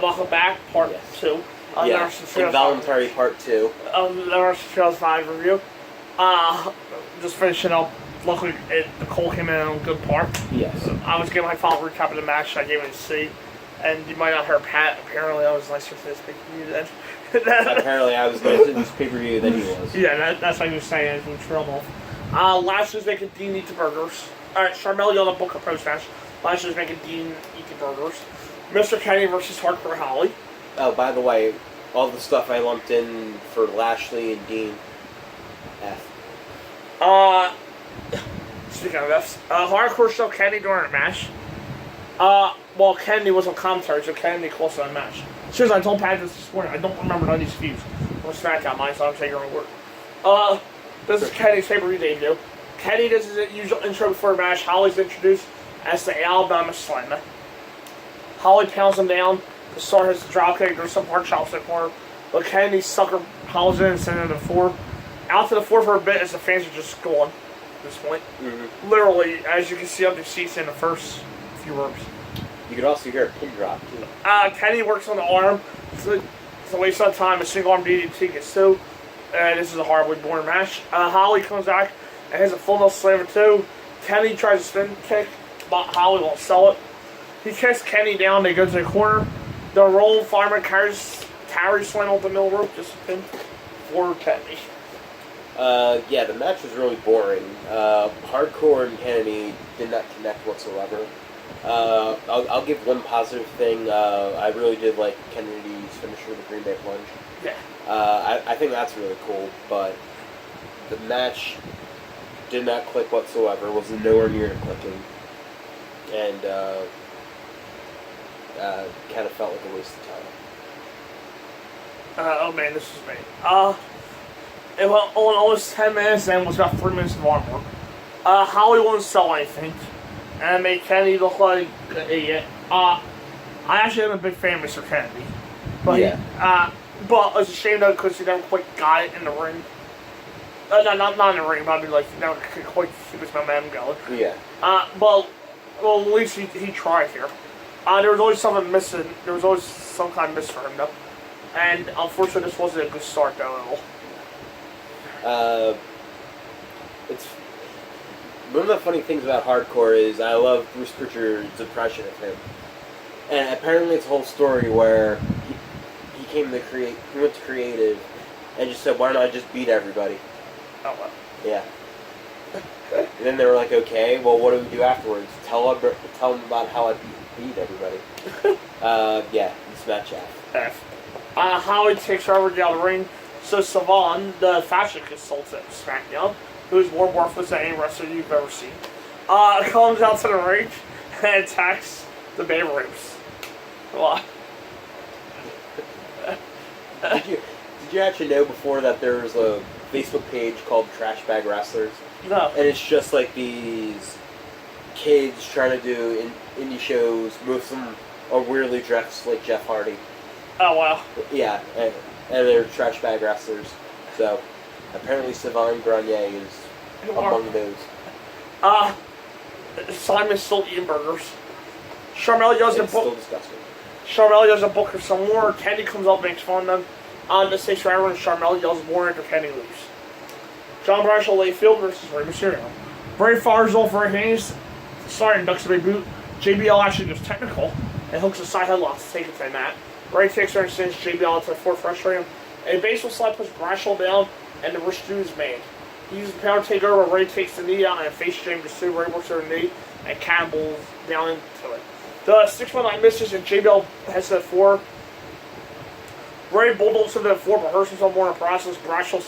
welcome back, part 2. Involuntary part 2. The Nurse Trails 5 review. Just finishing up. Luckily, Nicole came in on a good part. Yes. I was giving my final recap of the match. I gave it a C. And you might not hear Pat. Apparently, I was nicer to this pay-per-view then. Apparently, I was nicer to this pay-per-view than he was. Yeah, that's what he was saying. From trouble. Lashley's making Dean eat the burgers. Alright, Charmel yelled at Booker post-match. Lashley's making Dean eat the burgers. Mr. Kenny versus Hardcore Holly. Oh, by the way, all the stuff I lumped in for Lashley and Dean. F. Speaking of F's, Hardcore showed Kenny during a match. Well, Kenny was on commentary, so Kenny close to the match. Seriously, I told Pat this morning, I don't remember none of these feuds. I'm SmackDown, mine, so I'm taking your own word. This is Kenny's pay-per-view debut. Kenny does his usual intro before a match. Holly's introduced as the Alabama Slammer. Holly pounds him down. The star hits the dropkick. There's some hard chops in the corner. But Kenny sucker Holly's in and sends him to the floor. Out to the floor for a bit as the fans are just going at this point. Mm-hmm. Literally, as you can see up the seats in the first few ropes. You could also hear a pin drop, too. Kenny works on the arm. It's a waste of time. A single arm DDT gets two. This is a horribly boring match. Holly comes back and has a full nose slammer too. Kenny tries a spin kick, but Holly won't sell it. He kicks Kenny down. They go to the corner. The roll fireman carries slam off the middle rope, just a pin for Kenny. Yeah, the match was really boring. Hardcore and Kenny did not connect whatsoever. I'll give one positive thing. I really did like Kennedy's finisher with the Green Bay Plunge. Yeah. I think that's really cool, but the match did not click whatsoever. Was nowhere near clicking, and kind of felt like a waste of time. Oh man, this is me. It went on almost 10 minutes and was about 3 minutes of arm work. Holly won't sell anything, and it made Kennedy look like an idiot. I actually am a big fan of Mr. Kennedy, but yeah. But it's a shame though because he never quite got it in the ring. Not in the ring, but I mean like he never could quite keep his momentum going. Yeah. Well, at least he tried here. There was always something missing. There was always some kind of miss for him though, and unfortunately this wasn't a good start though at all. It's one of the funny things about Hardcore is I love Bruce Pritchard's impression of him, and apparently it's a whole story where he went to creative, and just said, "Why don't I just beat everybody?" Oh well. Yeah. And then they were like, "Okay, well, what do we do afterwards? Tell them about how I beat everybody." Yeah, this match F. Howard takes her over down the ring. So Savon, the fashion consultant at SmackDown, who is more worthless than any wrestler you've ever seen, comes out to the ring and attacks the Bay Rapes. What? Did you actually know before that there was a Facebook page called Trash Bag Wrestlers? No. And it's just like these kids trying to do indie shows. Most of them are weirdly dressed like Jeff Hardy. Oh wow. Yeah, and they're trash bag wrestlers. So apparently Savon Grenier is among those. Simon's still eating burgers. Charmel yells at still disgusting. Charmel yells at Booker some more. Kenny comes up, makes fun of them. On the stage forever, and Charmel yells more after Kenny leaves. John Bradshaw Layfield versus Rey Mysterio. Bray fires off right hands, starting ducks a big boot. JBL actually goes technical and hooks a side headlock to take it to the mat. Ray takes her and sends JBL into the floor, frustrating him. A baseball slide puts Bradshaw down, and the wrist stew is made. He uses the power takeover. Ray takes the knee out and a face jam to sue. Ray works over the knee and cannonballs down into it. The 619 misses and JBL heads to the floor. Ray bulldogs to the floor, but hurts himself more in the process. Bradshaw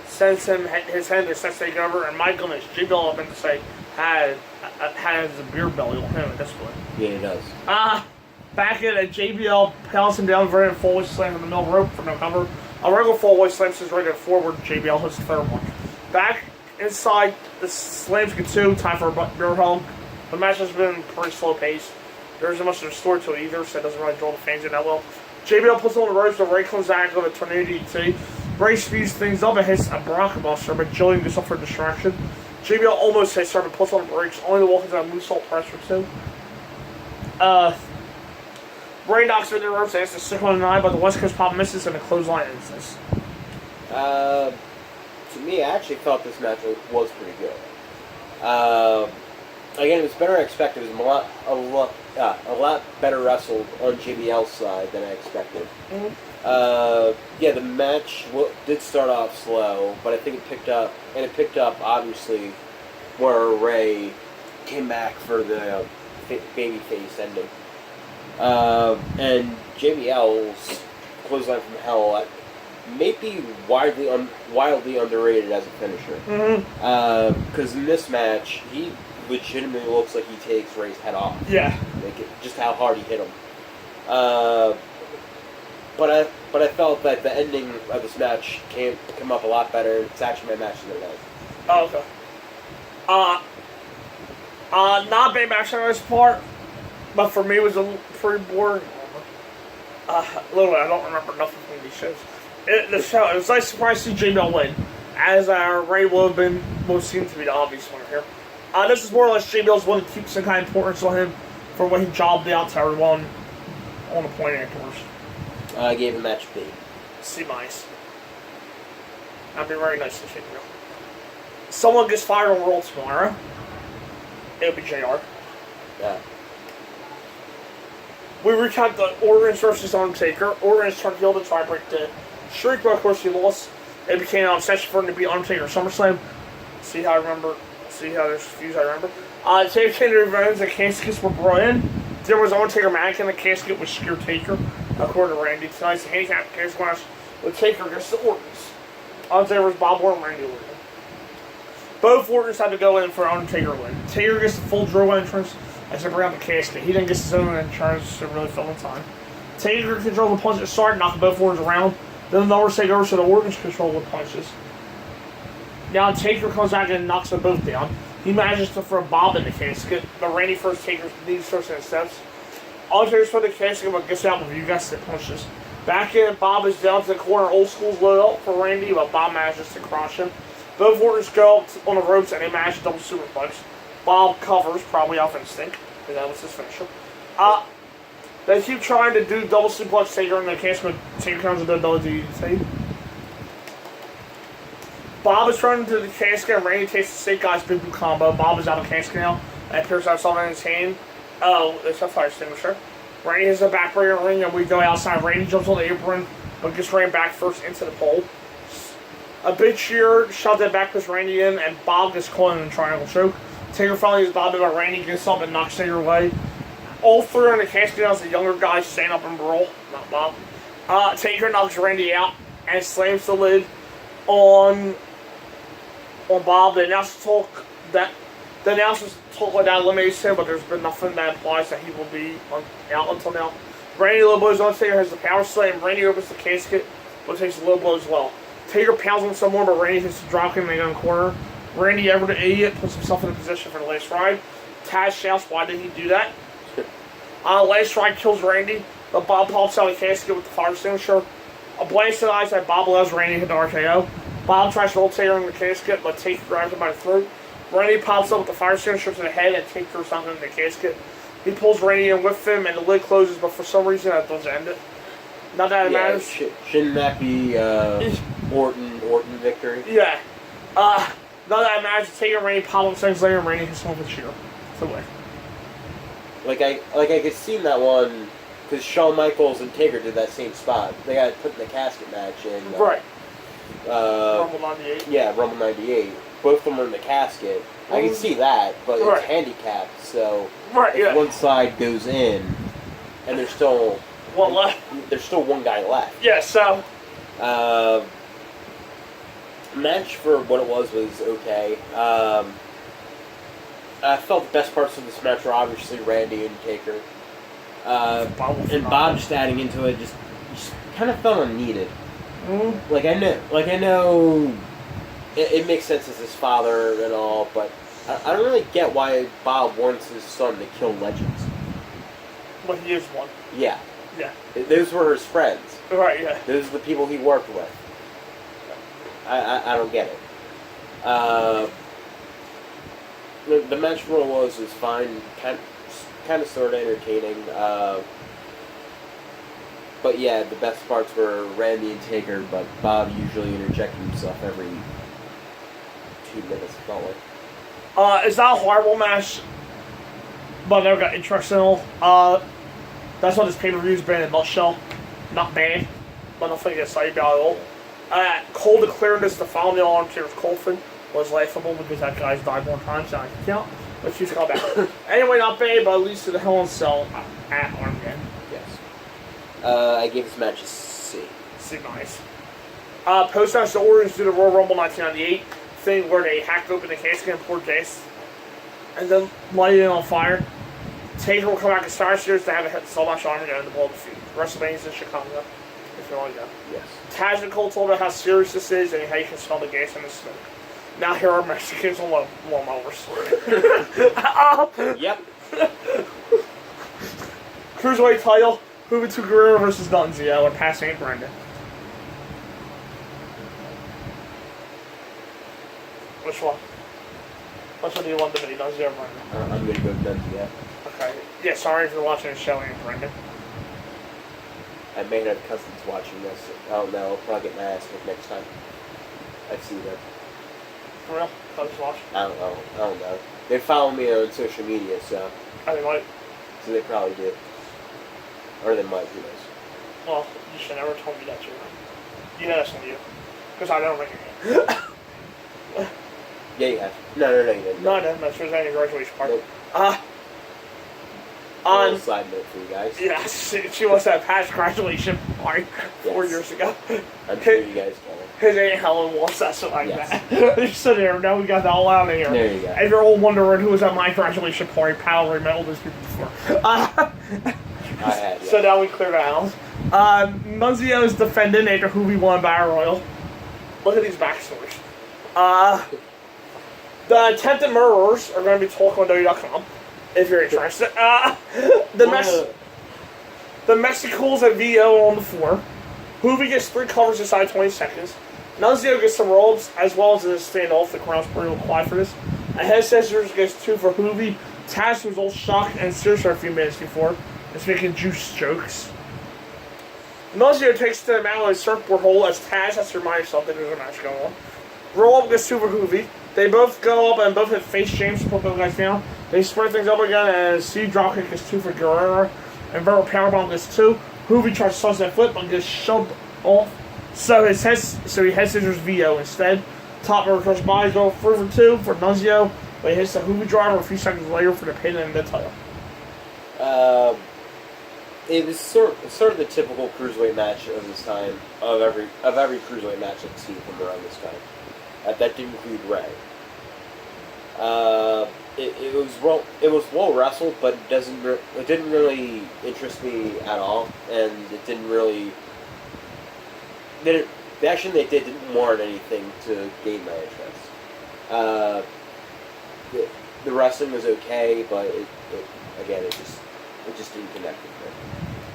sends him his head to the set takeover, and my goodness, JBL, I meant to say, has a beer belly on him at this point. Yeah, he does. Back in at JBL pounds him down for a full weight slam in the middle rope for no cover. A regular full weight slam is right at forward. JBL hits the third one. Back inside, the slams get two. Time for a beer hug. The match has been pretty slow paced. There isn't much of a story to it either, so it doesn't really draw the fans in that well. JBL puts on the ropes, but Ray comes back with a tornado DT. Ray speeds things up and hits a Bronco Buster, but Jillian gets up for a distraction. JBL almost hits her, but puts on the brakes, only to walk into a moonsault press for two. Ray knocks her in the ropes and it's a 619, but the West Coast Pop misses and a clothesline ends this. To me, I actually thought this match was pretty good. Again, it was better than I expected. It was a lot better wrestled on JBL's side than I expected. Yeah, the match did start off slow, but I think it picked up, and it picked up obviously where Ray came back for the babyface ending. And JBL's clothesline from hell may be wildly underrated as a finisher. Because in this match, he legitimately looks like he takes Ray's head off. Yeah. Just how hard he hit him. But I felt that the ending of this match come up a lot better. It's actually my match of the night. Oh, okay. Not a big match on this part, but for me it was a pretty boring. Literally, I don't remember nothing from these shows. It was nice surprise to see JBL win, as Ray would seem to be the obvious winner here. This is more or less JBL's one to keep some kind of importance on him for what he jobbed out to everyone on the point afterwards. I gave the match B. C-. That'd be very nice to see. Someone gets fired on Raw tomorrow. It'll be JR. Yeah. We recap the Orton's versus Undertaker. Orton's turned heel to try and break the streak, but of course he lost. It became an obsession for him to beat Undertaker at SummerSlam. See how there's views I remember. Taker came to revenge, the caskets were brought in. There was Undertaker mannequin, the casket was Spear Taker, according to Randy. Tonight's handicap casket match with Taker against the Ortons. Undertaker was Bob Orton, Randy Orton. Both Ortons had to go in for Undertaker win. Taker gets the full drill entrance as they bring out the casket. He then gets his own entrance to really fill in time. Taker controls the punch at start, knocking both Ortons around. Then the numbers take over so the Ortons control the punches. Now Taker comes back and knocks them both down. He manages to throw Bob in the casket, but Randy first Taker leads first in the steps. Undertaker's for the casket, but gets out with you guys that punches. Back in, Bob is down to the corner. Old School's load up for Randy, but Bob manages to crush him. Both Ortons go up on the ropes and they manage to double superplex. Bob covers, probably off instinct, because that was his finisher. They keep trying to do double suplex Taker in the casket, but Taker comes with the DDT. Bob is running to the casket and Randy takes the Snake Eyes Big Blue combo. Bob is out of the casket now and appears to have something in his hand. Oh, it's a fire extinguisher. Randy has a backbreaker ring and we go outside. Randy jumps on the apron but gets ran back first into the pole. A big cheer shoved it back with Randy in and Bob gets caught in a triangle choke. Taker finally is Bob in, but Randy gets up and knocks Taker away. All three in the casket now as the younger guys stand up and brawl. Not Bob. Taker knocks Randy out and slams the lid on Bob. The announcers talk like that eliminates him, but there's been nothing that implies that he will be out until now. Randy low blows on Taker, has the power slam. Randy opens the casket, but takes a low blow as well. Taker pounds him some more, but Randy hits the drop kick in the gun corner. Randy, ever the idiot, puts himself in a position for the last ride. Taz shouts, why did he do that? Last ride kills Randy, but Bob pops out of the casket with the fire extinguisher. A blast to the eyes that Bob allows Randy to hit the RKO. Bob tries to roll Taker in the casket, but Taker grabs him by the throat. Randy pops up with the fire extinguisher to the head and Taker's not in the casket. He pulls Randy in with him and the lid closes, but for some reason that doesn't end it. Not that it matters. Shouldn't that be Orton victory? Yeah. Not that it matters. Taker and Randy pop up seconds later and Randy hits him with a cheer. It's a win. Like I could see that one because Shawn Michaels and Taker did that same spot. They got put in the casket match in right. Rumble 98. Yeah, Rumble 98. Both of them were in the casket. I can see that, but it's handicapped, so if one side goes in, and there's still one left. There's still one guy left. Yeah, so match for what it was okay. I felt the best parts of this match were obviously Randy and Taker. And Bob just adding into it just kind of felt unneeded. Mm-hmm. Like I know it makes sense as his father and all, but I don't really get why Bob wants his son to kill legends. Well, he is one. Yeah. Yeah. Those were his friends. Right, yeah. Those are the people he worked with. I don't get it. The match for what it was fine, kind of sort of entertaining. But yeah, the best parts were Randy and Taker, but Bob usually interjected himself every 2 minutes, it felt like. It's not a horrible match, but never got interesting. That's what this pay-per-view's been in a nutshell. Not bad, but nothing to get excited about at all. Cole declaring this the following arm tears Colfin was laughable because that guy's died more times than I can count. But she's come back. Anyway, not bad, but at least to the Hell in a Cell at Armageddon. Yes. I gave this match a C. C nice. Post-match, the Orioles do the Royal Rumble 1998 thing where they hacked open the casket and poured gas and then light it on fire. Taker will come back to Star Series to have a cell match Armageddon in the Ball of Feet. WrestleMania's in Chicago, if you want to go. Yes. Taz and Cole told about how serious this is and how you can smell the gas and the smoke. Now here are Mexicans on lawnmowers. Yep. Cruiserweight title, moving to Guerrero versus Nunzio and passing St. Brendan. Which one? Which one do you want to be, Nunzio or Brendan? I'm going to go Nunzio. Okay. Yeah, sorry if you're watching the show and Brendan. I may have cousins watching this. I don't know. I'll probably get my ass kicked next time I see them. For real? Cousins watch? I don't know. They follow me on social media, so. I think might. So they probably do. Or they might, who knows. Well, you should never told me that you're right. You know that's on you. Because I don't make your hand. Yeah, you have. No, you didn't. No, I didn't. That's was any graduation party. Nope. A On little side note for you guys. yeah, she was at Pat's graduation party 4 years ago. I'm sure you guys can. His Aunt Helen wants that shit like Yes. that. Just sit there. Now we got that all out of here. There you go. If you're all wondering who was at my graduation party, Pal remembered those people before. I had, yeah. So now we cleared out. Nunzio is defending after Hoovy won Battle Royal. Look at these backstories. The attempted murderers are going to be talking on WWE.com if you're interested. The Mexicals at VO on the floor. Hoovy gets 3 covers inside 20 seconds. Nunzio gets some rolls as well as a standoff. The crowd's pretty quiet for this. A head scissors gets 2 for Hoovy. Taz was all shocked and serious for a few minutes before. It's making juice jokes. Nunzio takes to the mat with a surfboard hole as Taz has to remind himself that there's a match going on. Roll up gets 2 for Hoovy. They both go up and both hit face jams to put both guys down. They spread things up again and C dropkick gets 2 for Guerrero. And Verbal Powerbomb gets 2. Hoovy tries to toss that flip but gets shoved off. So he head scissors VO instead. Top row across body go 3 for 2 for Nunzio. But he hits the Hoovy driver a few seconds later for the pin and the title. It was sort of the typical cruiserweight match of this time, of every cruiserweight match I've seen from around this time. That didn't include Ray. It was well wrestled, but it didn't really interest me at all, and it didn't really. The action they did didn't warrant anything to gain my interest. The wrestling was okay, but it just didn't connect with me.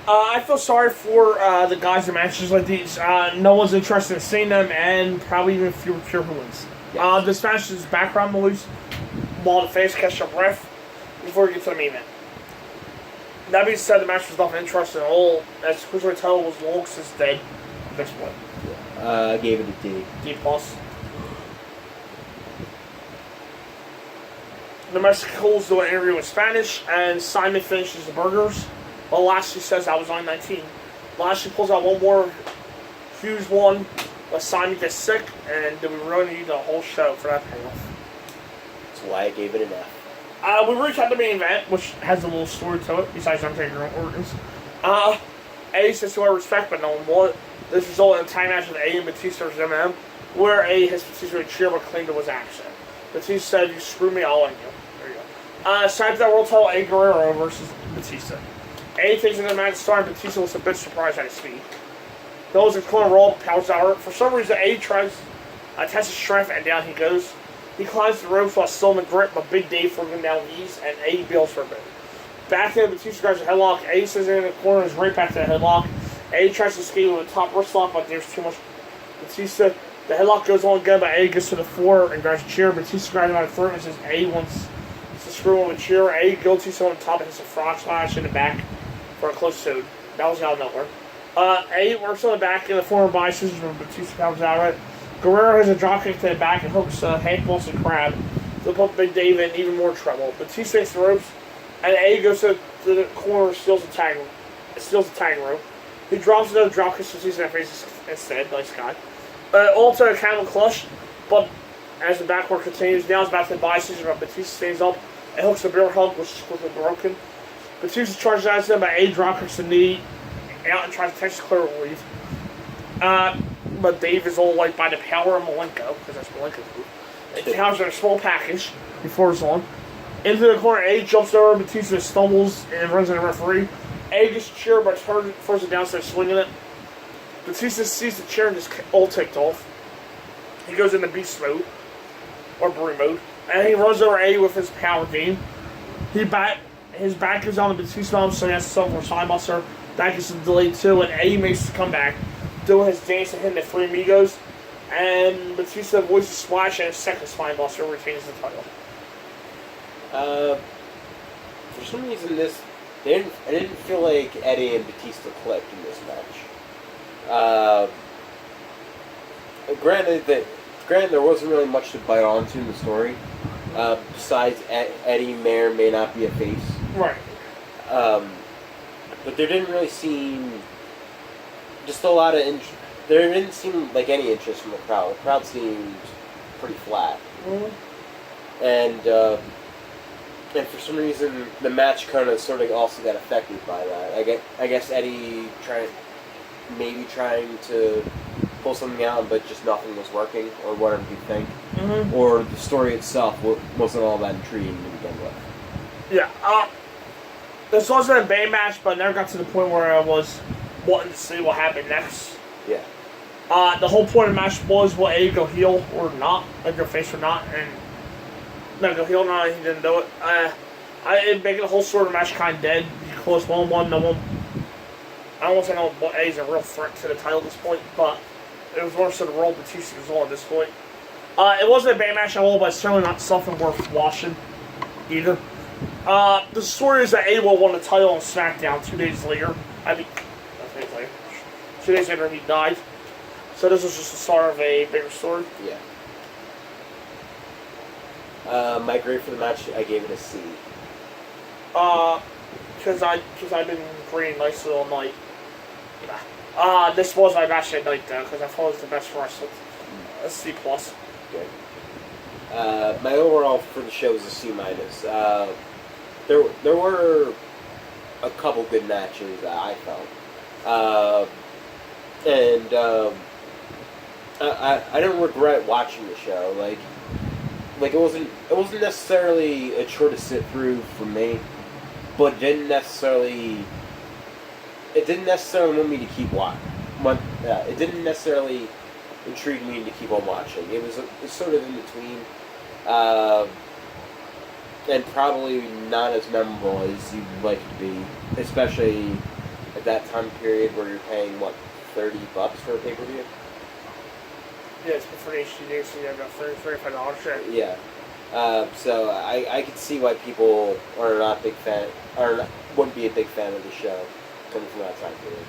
I feel sorry for the guys in matches like these. No one's interested in seeing them, and probably even fewer pure who wins. Yes. This match is background noise while the fans catch their breath before we get to the main event. That being said, the match was not interesting at all, as Cruiserweight title was long since dead at this point. I gave it a D. D+. The Mexicals do an interview in Spanish, and Simon finishes the burgers. Well, Lashley says I was on 19. Lashley pulls out one more huge one, but Simon gets sick, and we really need the whole show for that payoff. That's why I gave it an F. We recap the main event, which has a little story to it, besides Undertaker and Organs. A says to our respect, but no one won. This resulted in a time match with A and Batista versus M&M, where A hits Batista with a chair but claimed it was accident. Batista said, "You screw me, I'll end you." There you go. Side that world title, A Guerrero versus Batista. A takes into the match start, and Batista was a bit surprised at his speed. Those in corner roll, powers out. For some reason, A tries tests his strength, and down he goes. He climbs the ropes while still in the grip, but Big Dave throws him down knees, and A bails for a bit. Back in, Batista grabs a headlock. A sits in the corner and is right back to the headlock. A tries to escape with a top wrist lock, but there's too much. Batista, the headlock goes on again, but A gets to the floor and grabs a chair. Batista grabs him by the throat and says A wants to screw him with a chair. A goes to someone on top and hits a frog splash in the back for a close suit. That was out of nowhere. A works on the back in the former biceps when Batista comes out of it. Guerrero has a dropkick to the back and hooks Hank Wilson Crab to put Big Dave in even more trouble. Batista takes the ropes, and A goes to the corner, steals the tag rope. He drops another dropkick to Batista in the face instead. Nice guy. Also a camel clutch, but as the backwork continues, now it's back to the biceps, but Batista stays up and hooks the bear hug, which is quickly broken. Batista charges out to him, but A dropkicks the knee out and tries to Texas clear relief. But Dave is all like by the power of Malenko, because that's Malenko's move. It counters in a small package before it's on. Into the corner, A jumps over, Batista stumbles and runs into the referee. A gets cheered but throws it down, starts swinging it. Batista sees the chair and just all ticked off. He goes into beast mode, or Brute mode, and he runs over A with his power game. His back goes on the Batista arm, so he has to sell for side buster. That gets delayed too, and A makes the comeback, doing his dance and hitting the Three Amigos. And Batista avoids the splash and his second spine buster retains the title. For some reason, I didn't feel like Eddie and Batista clicked in this match. Granted, there wasn't really much to bite onto in the story. Besides, Eddie may or may not be a face. Right. But there didn't really seem just a lot of interest. There didn't seem like any interest from the crowd. The crowd seemed pretty flat. Mm-hmm. And for some reason, the match kind of sort of also got affected by that. I guess Eddie trying to pull something out, but just nothing was working, or whatever you think. Mm-hmm. Or the story itself wasn't all that intriguing to begin with. Yeah. This wasn't a bad match, but I never got to the point where I was wanting to see what happened next. Yeah. The whole point of the match was will A go heel or not, like go face or not, and no, go heel or not, he didn't do it. It making the whole sort of match kind of dead. Close 1-1, no one. I don't want to say A is a real threat to the title at this point, but it was more so the role Batista was on at this point. It wasn't a bad match at all, but it's certainly not something worth watching either. The story is that A will won the title on SmackDown 2 days later. 2 days later he died. So this was just the start of a bigger story. Yeah. My grade for the match, I gave it a C. Because I've been grading nicely all night. This was my match at night though, because I thought it was the best wrestling. A C+. Good. My overall for the show was a C-. There were a couple good matches I felt. I don't regret watching the show. Like it wasn't necessarily a chore to sit through for me, but it didn't necessarily want me to keep watching. It didn't necessarily intrigue me to keep on watching. It was sort of in between, and probably not as memorable as you'd like it to be, especially at that time period where you're paying $30 for a pay-per-view. Yeah, it's for the HD, so you have about $35 share. Yeah. So I could see why people are not big fan, wouldn't be a big fan of the show coming from that time period.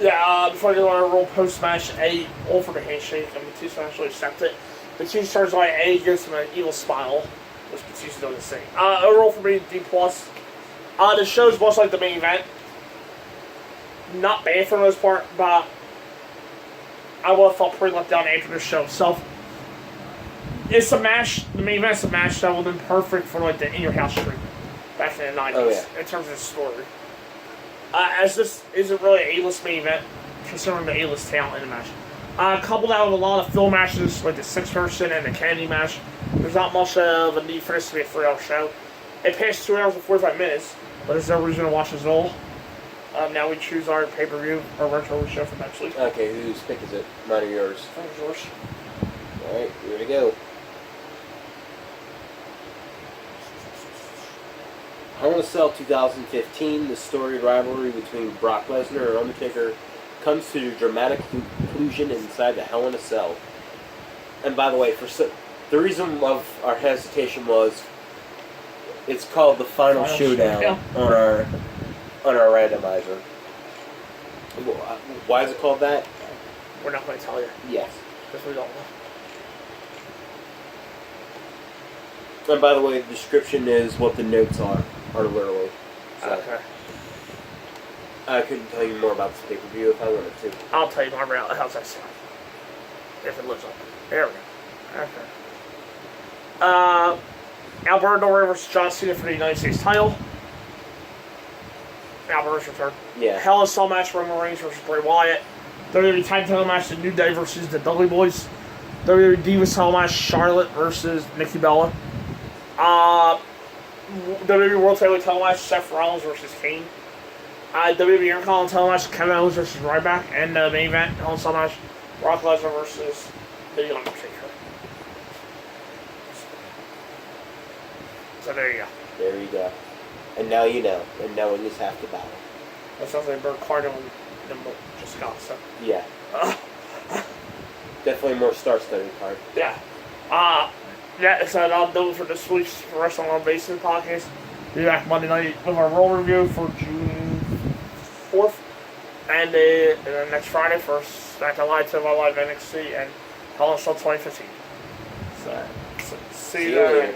Yeah, before I go on a roll post-match, A all for the handshake, and Batista actually accepted it. Batista turns like A, gives him an evil smile, which Batista doesn't say. Overall for me, D+. The show's much like the main event. Not bad for the most part, but I would have felt pretty let down after the show itself. It's a match, the main event's a match that would have been perfect for like the In Your House treatment back in the 90s, in terms of the story. As this isn't really an A-list main event, considering the A-list talent in the match. Coupled out with a lot of fill matches, like the 6-person and the Kennedy match, there's not much of a need for this to be a 3-hour show. It passed 2 hours and 45 minutes, but there's no reason to watch this at all. Now we choose our pay-per-view, our retro show for next week. Okay, whose pick is it? Mine or yours? Yours. Alright, here we go. Hell in a Cell 2015, the storied rivalry between Brock Lesnar and Undertaker comes to a dramatic conclusion inside the Hell in a Cell. And by the way, the reason of our hesitation was it's called the Final Showdown on our randomizer. Why is it called that? We're not going to tell you Yes. because we don't know. And by the way, the description is what the notes are literally. So Okay. I couldn't tell you more about this pay-per-view if I wanted to. I'll tell you more about it. How's that sound? If it lives up. There we go. Okay. Alberto Del Rio versus John Cena for the United States title. Alberto's return. Yeah. Hell in a Cell match, Roman Reigns versus Bray Wyatt. WWE Tag Title match, The New Day versus the Dudley Boys. WWE Divas Title match, Charlotte versus Nikki Bella. WWE World Title match, Seth Rollins versus Kane. WWE Intercontinental Title match, Kevin Owens versus Ryback. And the main event, Hell in a Cell match, Brock Lesnar versus The Undertaker. So there you go. There you go. And now you know. And knowing is half the battle. That sounds like Bert Carter and just got so. Yeah. Definitely more star-studded card. Yeah. That is all done for this week's Wrestling on Basement podcast. Be back Monday night with our roll review for June 4th. And then next Friday for SmackDown Live, 2 Live NXT, and Hell in a Cell 2015. So see you then.